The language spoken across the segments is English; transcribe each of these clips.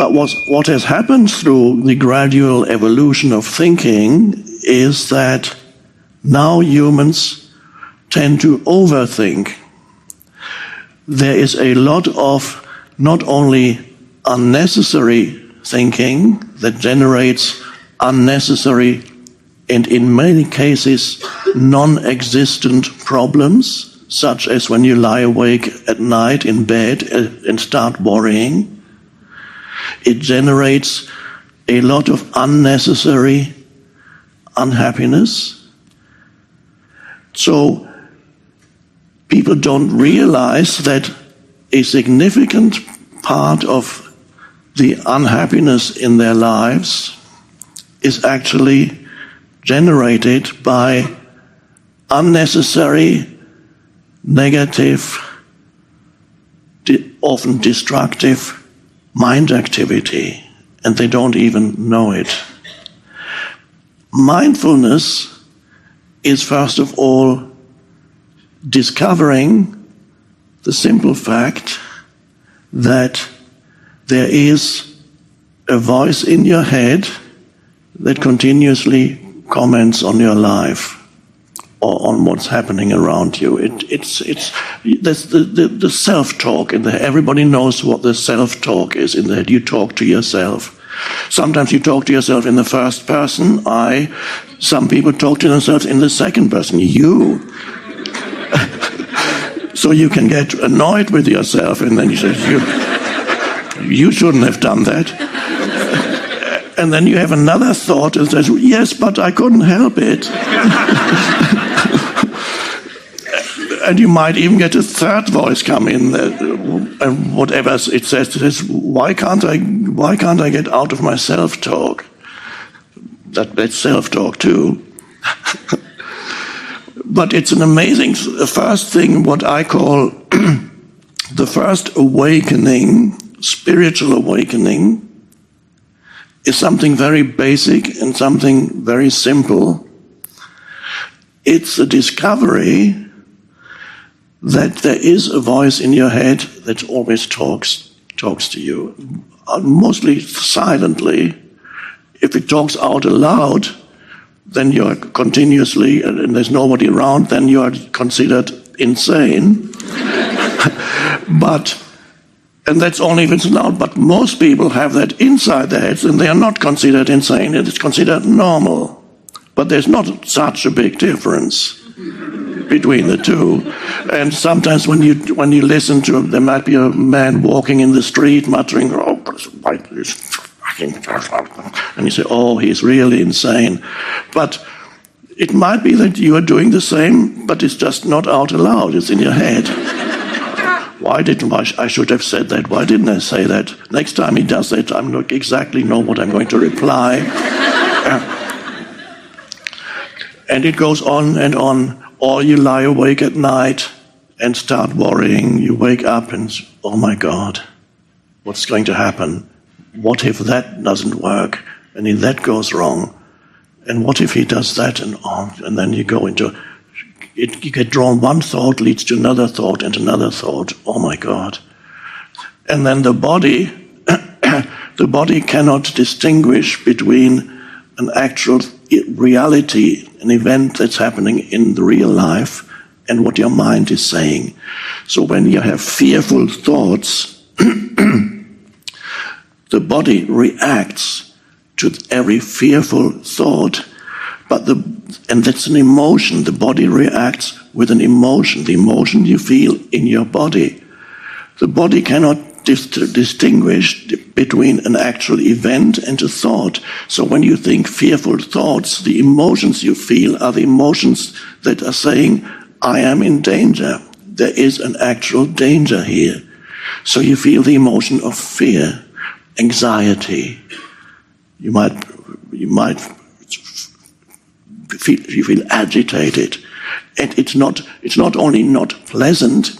But what has happened through the gradual evolution of thinking is that now humans tend to overthink. There is a lot of not only unnecessary thinking that generates unnecessary and in many cases non-existent problems, such as when you lie awake at night in bed and start worrying. It generates a lot of unnecessary unhappiness. So people don't realize that a significant part of the unhappiness in their lives is actually generated by unnecessary, negative, often destructive mind activity, and they don't even know it. Mindfulness is first of all discovering the simple fact that there is a voice in your head that continuously comments on your life or on what's happening around you. It's the self-talk in there. Everybody knows what the self-talk is in there. You talk to yourself. Sometimes you talk to yourself in the first person, I. Some people talk to themselves in the second person, you. So you can get annoyed with yourself, and then you say, you shouldn't have done that. And then you have another thought that says, yes, but I couldn't help it. And you might even get a third voice come in, and whatever it says, why can't I get out of my self-talk? That's self-talk too. But it's an amazing first thing, what I call the first awakening, spiritual awakening, is something very basic and something very simple. It's a discovery that there is a voice in your head that always talks to you, mostly silently. If it talks out aloud, then you're continuously, and there's nobody around, then you are considered insane. And that's only if it's loud, but most people have that inside their heads, and they are not considered insane, it is considered normal. But there's not such a big difference between the two. And sometimes when you listen to, there might be a man walking in the street muttering, oh, why this fucking, and you say, oh, he's really insane. But it might be that you are doing the same, but it's just not out aloud, it's in your head. I should have said that. Why didn't I say that? Next time he does that, I don't exactly know what I'm going to reply. And it goes on and on. Or you lie awake at night and start worrying. You wake up and, oh my God, what's going to happen? What if that doesn't work? And if that goes wrong? And what if he does that? And then you go into... You get drawn, one thought leads to another thought and another thought. Oh my God. And then the body cannot distinguish between an actual reality, an event that's happening in the real life, and what your mind is saying. So when you have fearful thoughts, the body reacts to every fearful thought, and that's an emotion. The body reacts with an emotion, the emotion you feel in your body. The body cannot distinguish between an actual event and a thought. So when you think fearful thoughts, the emotions you feel are the emotions that are saying, I am in danger. There is an actual danger here. So you feel the emotion of fear, anxiety. You feel agitated, and it's not only not pleasant.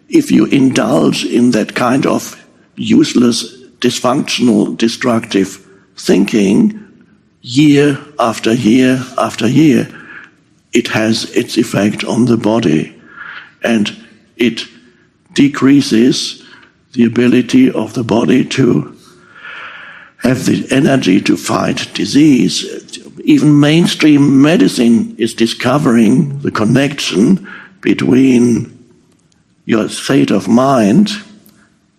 If you indulge in that kind of useless, dysfunctional, destructive thinking, year after year after year, it has its effect on the body, and it decreases the ability of the body to have the energy to fight disease. Even mainstream medicine is discovering the connection between your state of mind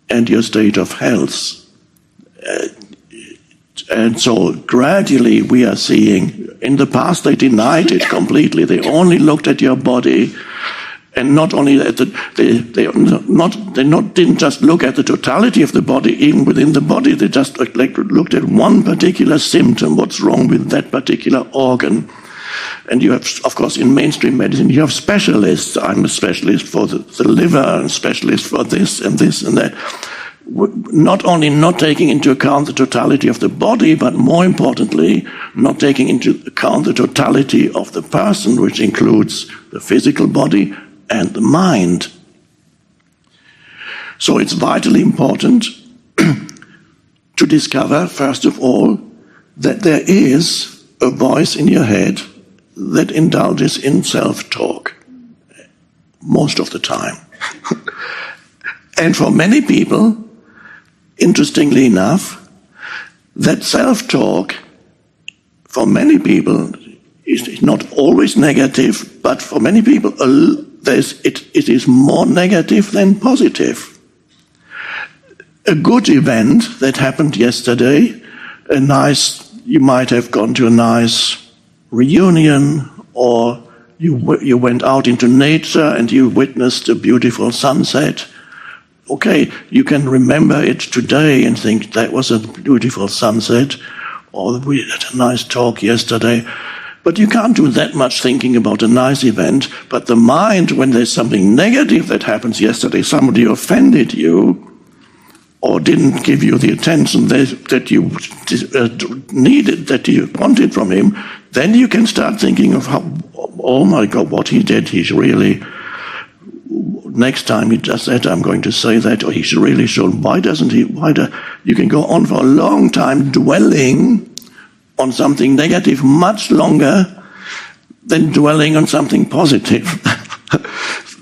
and your state of health. And so gradually we are seeing, in the past they denied it completely. They only looked at your body, and not only at didn't just look at the totality of the body, even within the body, they just looked at one particular symptom, what's wrong with that particular organ. And you have, of course, in mainstream medicine, you have specialists. I'm a specialist for the liver, and a specialist for this and that. Not only not taking into account the totality of the body, but more importantly, not taking into account the totality of the person, which includes the physical body and the mind. So it's vitally important to discover, first of all, that there is a voice in your head that indulges in self-talk most of the time. And for many people, interestingly enough, that self-talk, for many people, is not always negative, but for many people, it is more negative than positive. A good event that happened yesterday, you might have gone to a nice reunion, or you went out into nature and you witnessed a beautiful sunset. Okay, you can remember it today and think that was a beautiful sunset, or we had a nice talk yesterday. But you can't do that much thinking about a nice event. But the mind, when there's something negative that happens yesterday, somebody offended you, or didn't give you the attention that you needed, that you wanted from him, then you can start thinking of how, oh my God, what he did, he's really... Next time he does that, I'm going to say that, or he really should. Why doesn't he? You can go on for a long time dwelling on something negative, much longer than dwelling on something positive.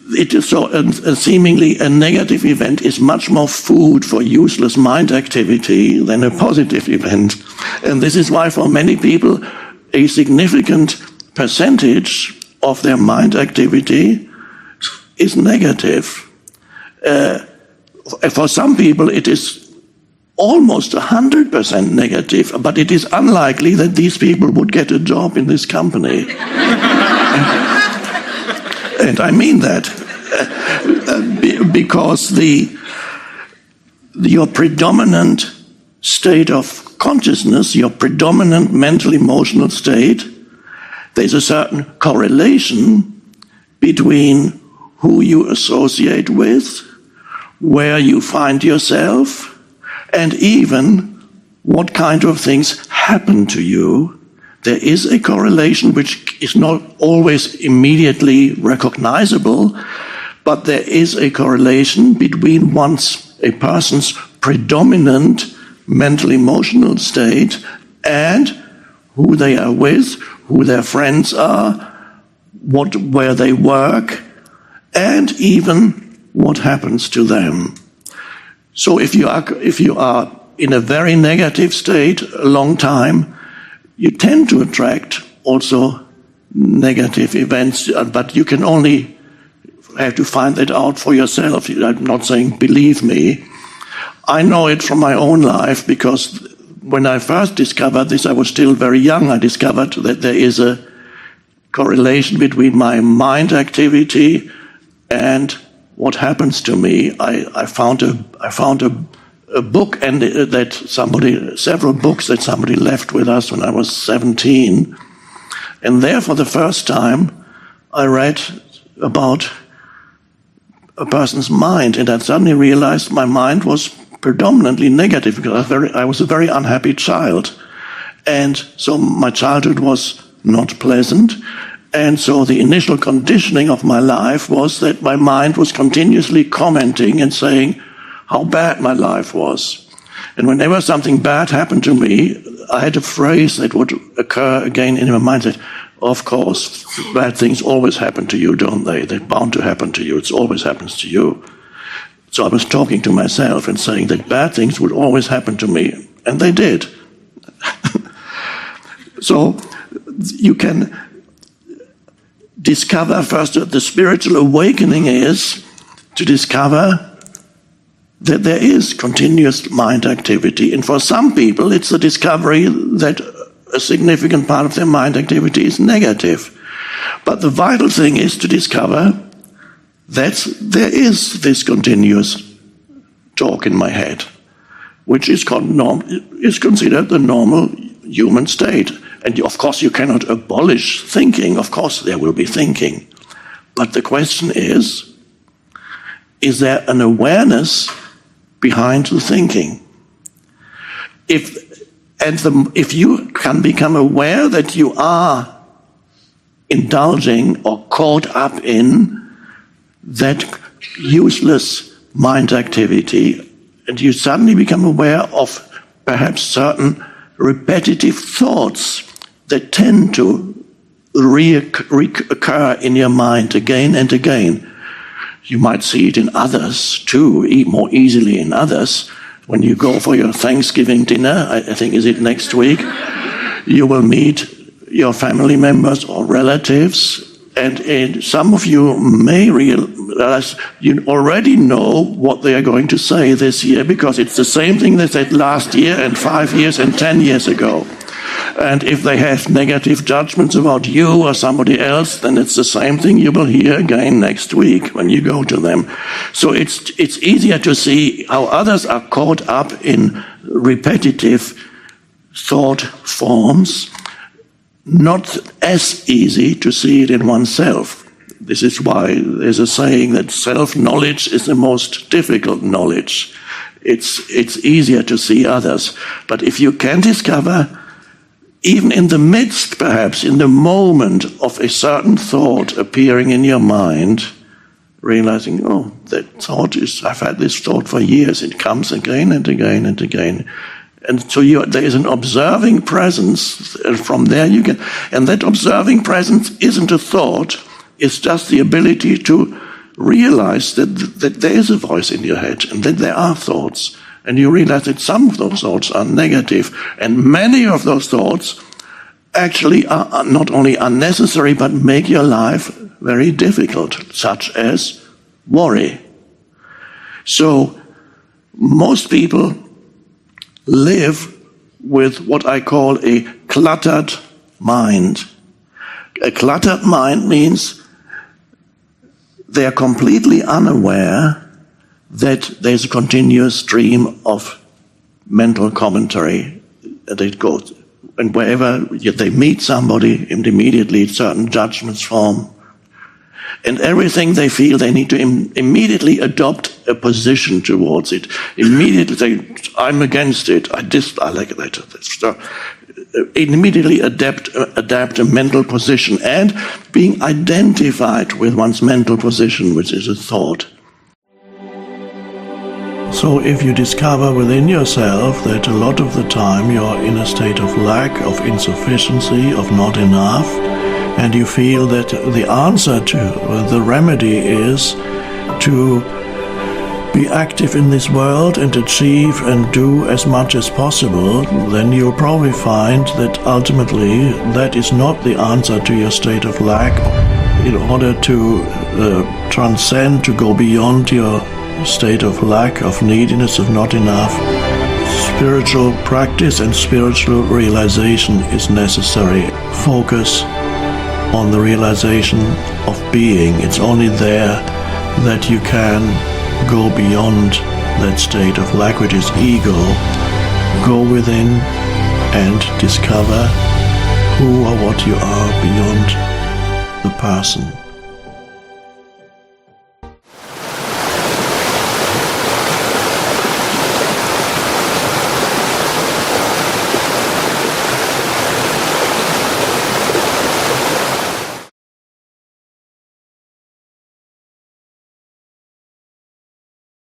It is so, seemingly a negative event is much more food for useless mind activity than a positive event. And this is why for many people, a significant percentage of their mind activity is negative. For some people, it is almost 100% negative, but it is unlikely that these people would get a job in this company. And I mean that because your predominant state of consciousness, your predominant mental emotional state, there's a certain correlation between who you associate with, where you find yourself, and even what kind of things happen to you. There is a correlation which is not always immediately recognizable, but there is a correlation between a person's predominant mental emotional state and who they are with, who their friends are, where they work, and even what happens to them. So if you are in a very negative state a long time, you tend to attract also negative events, but you can only have to find that out for yourself. I'm not saying believe me. I know it from my own life, because when I first discovered this, I was still very young. I discovered that there is a correlation between my mind activity and what happens to me. I found a book, and several books that somebody left with us when I was 17, and there for the first time I read about a person's mind, and I suddenly realized my mind was predominantly negative, because I was a very unhappy child, and so my childhood was not pleasant. And so the initial conditioning of my life was that my mind was continuously commenting and saying how bad my life was. And whenever something bad happened to me, I had a phrase that would occur again in my mind that, of course, bad things always happen to you, don't they? They're bound to happen to you. It always happens to you. So I was talking to myself and saying that bad things would always happen to me. And they did. So you can discover first that the spiritual awakening is to discover that there is continuous mind activity. And for some people, it's the discovery that a significant part of their mind activity is negative. But the vital thing is to discover that there is this continuous talk in my head, which is considered the normal human state. And of course, you cannot abolish thinking. Of course, there will be thinking. But the question is there an awareness behind the thinking? If you can become aware that you are indulging or caught up in that useless mind activity, and you suddenly become aware of perhaps certain repetitive thoughts that tend to reoccur in your mind again and again. You might see it in others too, more easily in others. When you go for your Thanksgiving dinner, I think is it next week, you will meet your family members or relatives, and some of you may realize you already know what they are going to say this year, because it's the same thing they said last year and 5 years and 10 years ago. And if they have negative judgments about you or somebody else, then it's the same thing you will hear again next week when you go to them. So it's easier to see how others are caught up in repetitive thought forms, not as easy to see it in oneself. This is why there's a saying that self-knowledge is the most difficult knowledge. It's easier to see others. But if you can discover, even in the midst, perhaps, in the moment of a certain thought appearing in your mind, realizing, oh, that thought I've had this thought for years, it comes again and again and again. And so there is an observing presence, and from there you can, and that observing presence isn't a thought, it's just the ability to realize that there is a voice in your head, and that there are thoughts. And you realize that some of those thoughts are negative, and many of those thoughts actually are not only unnecessary, but make your life very difficult, such as worry. So most people live with what I call a cluttered mind. A cluttered mind means they are completely unaware that there's a continuous stream of mental commentary that goes. And wherever they meet somebody, and immediately certain judgments form. And everything they feel, they need to immediately adopt a position towards it. Immediately say, I'm against it, I dislike that. Immediately adapt a mental position, and being identified with one's mental position, which is a thought. So if you discover within yourself that a lot of the time you're in a state of lack, of insufficiency, of not enough, and you feel that the answer to, the remedy is to be active in this world and achieve and do as much as possible, then you'll probably find that ultimately that is not the answer to your state of lack. In order to transcend, to go beyond your state of lack, of neediness, of not enough, spiritual practice and spiritual realization is necessary. Focus on the realization of being. It's only there that you can go beyond that state of lack, which is ego. Go within and discover who or what you are beyond the person.